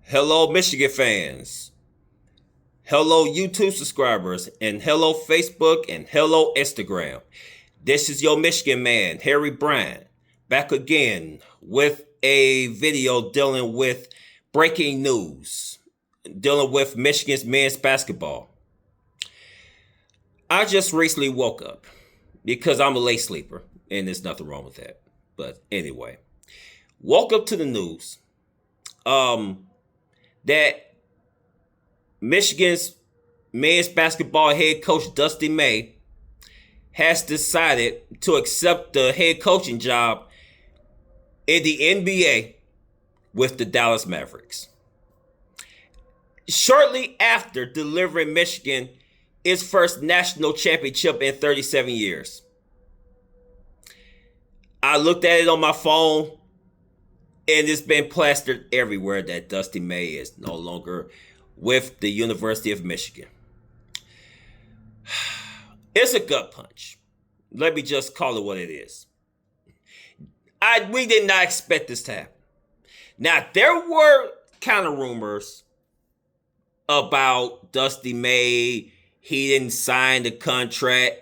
Hello, Michigan fans. Hello, YouTube subscribers. And hello, Facebook. And hello, Instagram. This is your Michigan man, Harry Bryant, back again with a video dealing with breaking news, dealing with Michigan's men's basketball. I just recently woke up because I'm a late sleeper, and there's nothing wrong with that. But anyway, woke up to the news that Michigan's men's basketball head coach Dusty May has decided to accept the head coaching job in the NBA with the Dallas Mavericks. Shortly after delivering Michigan its first national championship in 37 years. I looked at it on my phone, and it's been plastered everywhere that Dusty May is no longer with the University of Michigan. It's a gut punch. Let me just call it what it is. We did not expect this to happen. Now, there were kind of rumors about Dusty May. He didn't sign the contract.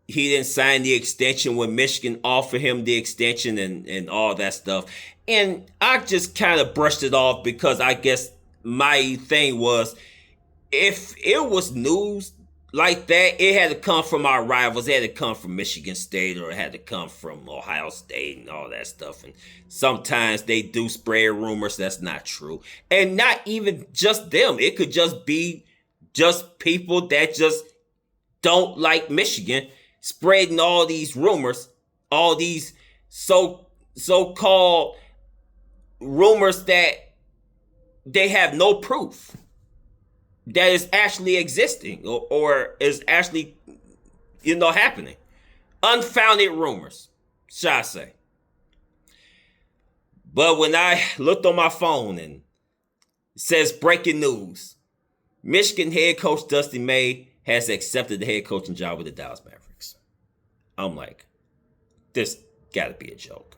He didn't sign the extension when Michigan offered him the extension and all that stuff. And I just kind of brushed it off because I guess my thing was, if it was news like that, it had to come from our rivals. It had to come from Michigan State, or it had to come from Ohio State and all that stuff. And sometimes they do spread rumors that's not true. And not even just them. It could just be just people that just don't like Michigan spreading all these rumors, all these so-called rumors that they have no proof that is actually existing or is actually, happening. Unfounded rumors, shall I say. But when I looked on my phone and it says breaking news, Michigan head coach Dusty May has accepted the head coaching job with the Dallas Mavericks. I'm like, this gotta be a joke.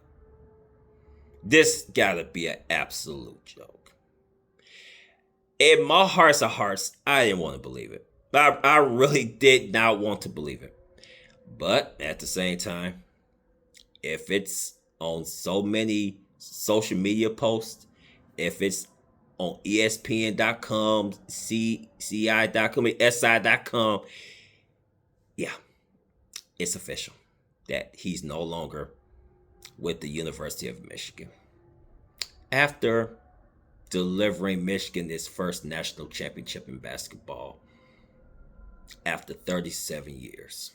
This gotta be an absolute joke. In my hearts of hearts, I didn't want to believe it. I really did not want to believe it. But at the same time, if it's on so many social media posts, if it's on ESPN.com, CI.com, SI.com, yeah, it's official that he's no longer with the University of Michigan. After delivering Michigan its first national championship in basketball after 37 years.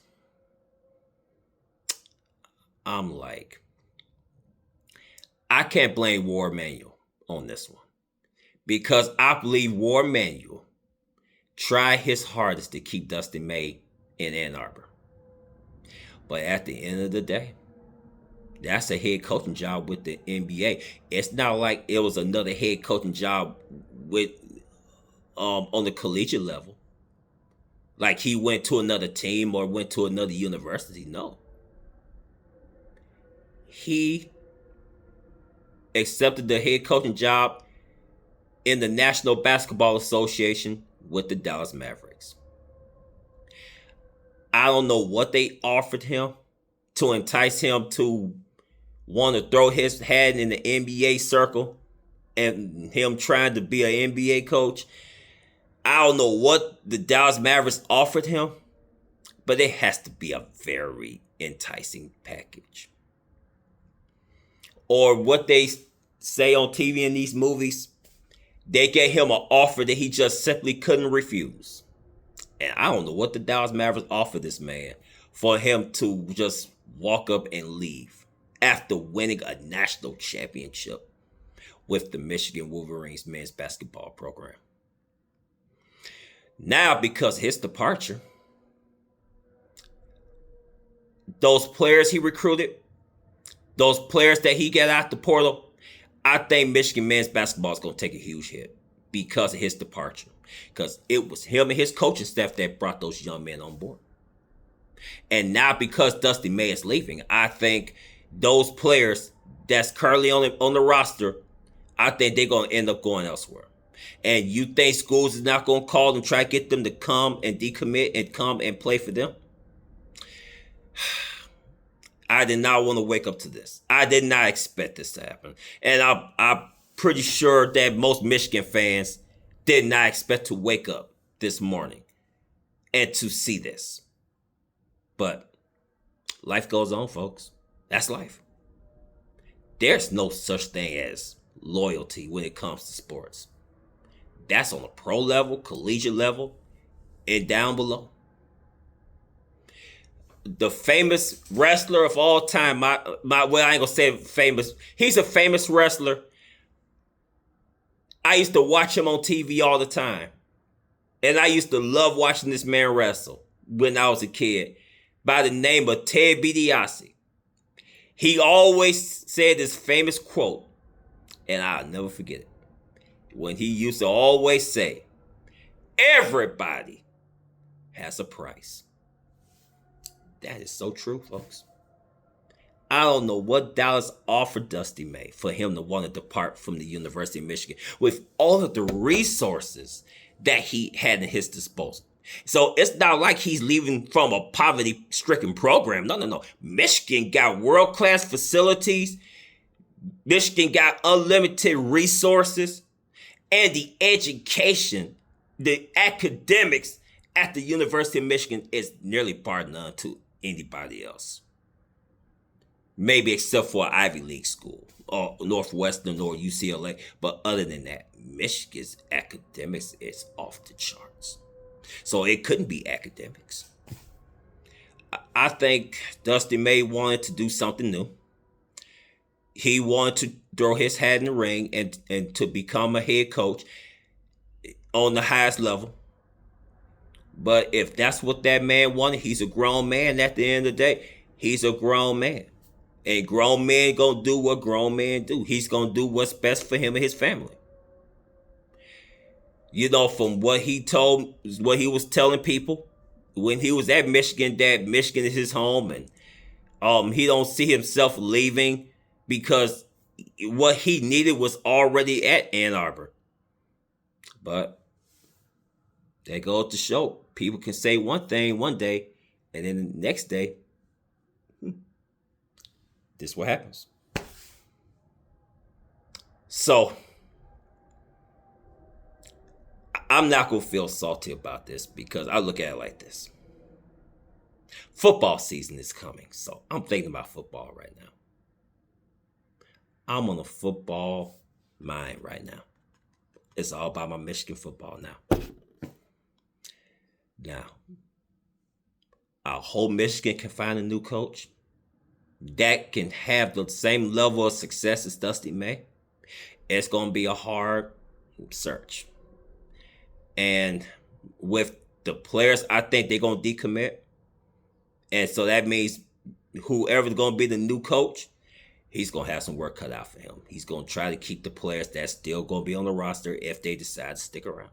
I'm like, I can't blame Warde Manuel on this one, because I believe Warde Manuel tried his hardest to keep Dusty May in Ann Arbor. But at the end of the day, that's a head coaching job with the NBA. It's not like it was another head coaching job with on the collegiate level. Like he went to another team or went to another university. No. He accepted the head coaching job in the National Basketball Association with the Dallas Mavericks. I don't know what they offered him to entice him to want to throw his hat in the NBA circle and him trying to be an NBA coach. I don't know what the Dallas Mavericks offered him, but it has to be a very enticing package. Or what they say on TV in these movies, they gave him an offer that he just simply couldn't refuse. And I don't know what the Dallas Mavericks offered this man for him to just walk up and leave after winning a national championship with the Michigan Wolverines men's basketball program. Now, because of his departure, those players he recruited, those players that he got out the portal, I think Michigan men's basketball is going to take a huge hit because of his departure. Because it was him and his coaching staff that brought those young men on board. And now because Dusty May is leaving, I think those players that's currently on the roster, I think they're going to end up going elsewhere. And you think schools is not going to call and try to get them to come and decommit and come and play for them? I did not want to wake up to this. I did not expect this to happen. And I'm pretty sure that most Michigan fans did not expect to wake up this morning and to see this. But life goes on, folks. That's life. There's no such thing as loyalty when it comes to sports. That's on a pro level, collegiate level, and down below. The famous wrestler of all time, well, I ain't gonna say famous. He's a famous wrestler. I used to watch him on TV all the time. And I used to love watching this man wrestle when I was a kid, by the name of Ted DiBiase. He always said this famous quote, and I'll never forget it. When he used to always say, everybody has a price. That is so true, folks. I don't know what Dallas offered Dusty May for him to want to depart from the University of Michigan with all of the resources that he had at his disposal. So it's not like he's leaving from a poverty-stricken program. No. Michigan got world-class facilities. Michigan got unlimited resources. And the education, the academics at the University of Michigan is nearly bar none to anybody else. Maybe except for an Ivy League school or Northwestern or UCLA. But other than that, Michigan's academics is off the charts. So it couldn't be academics. I think Dusty May wanted to do something new. He wanted to throw his hat in the ring and to become a head coach on the highest level. But if that's what that man wanted, he's a grown man. At the end of the day, he's a grown man. And grown men gonna do what grown men do. He's gonna do what's best for him and his family. You know, from what he was telling people when he was at Michigan, that Michigan is his home, and he don't see himself leaving because what he needed was already at Ann Arbor. But they go to show people can say one thing one day, and then the next day, this is what happens. So I'm not going to feel salty about this because I look at it like this. Football season is coming, so I'm thinking about football right now. I'm on a football mind right now. It's all about my Michigan football now. Now, I hope Michigan can find a new coach that can have the same level of success as Dusty May. It's going to be a hard search. And with the players, I think they're going to decommit. And so that means whoever's going to be the new coach, he's going to have some work cut out for him. He's going to try to keep the players that's still going to be on the roster if they decide to stick around.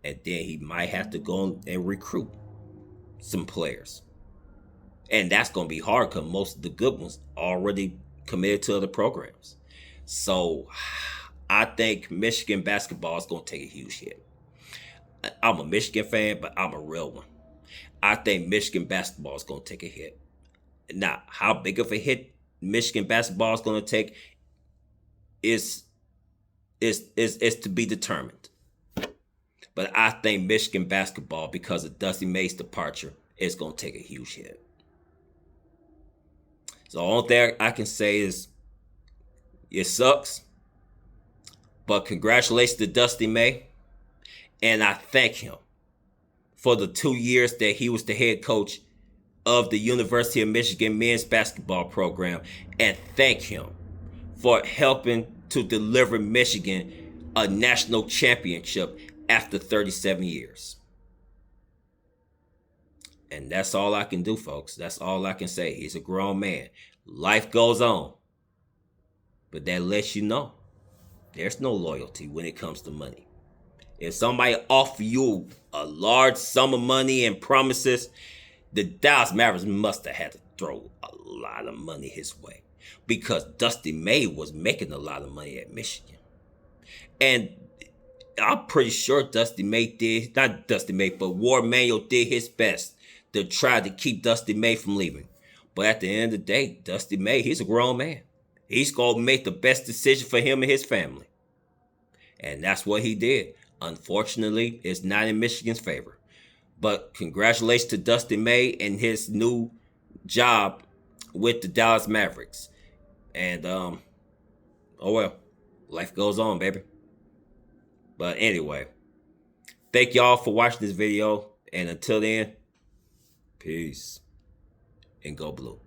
And then he might have to go and recruit some players. And that's going to be hard because most of the good ones already committed to other programs. So I think Michigan basketball is going to take a huge hit. I'm a Michigan fan, but I'm a real one. I think Michigan basketball is going to take a hit. Now, how big of a hit Michigan basketball is going to take is to be determined. But I think Michigan basketball, because of Dusty May's departure, is going to take a huge hit. So the only thing I can say is it sucks. But congratulations to Dusty May. And I thank him for the 2 years that he was the head coach of the University of Michigan men's basketball program. And thank him for helping to deliver Michigan a national championship after 37 years. And that's all I can do, folks. That's all I can say. He's a grown man. Life goes on. But that lets you know there's no loyalty when it comes to money. If somebody offer you a large sum of money and promises, the Dallas Mavericks must have had to throw a lot of money his way. Because Dusty May was making a lot of money at Michigan. And I'm pretty sure Dusty May did, not Dusty May, but War Manual did his best to try to keep Dusty May from leaving. But at the end of the day, Dusty May, he's a grown man. He's going to make the best decision for him and his family. And that's what he did. Unfortunately, it's not in Michigan's favor. But congratulations to Dusty May and his new job with the Dallas Mavericks. And, oh well, life goes on, baby. But anyway, thank y'all for watching this video. And until then, peace and go blue.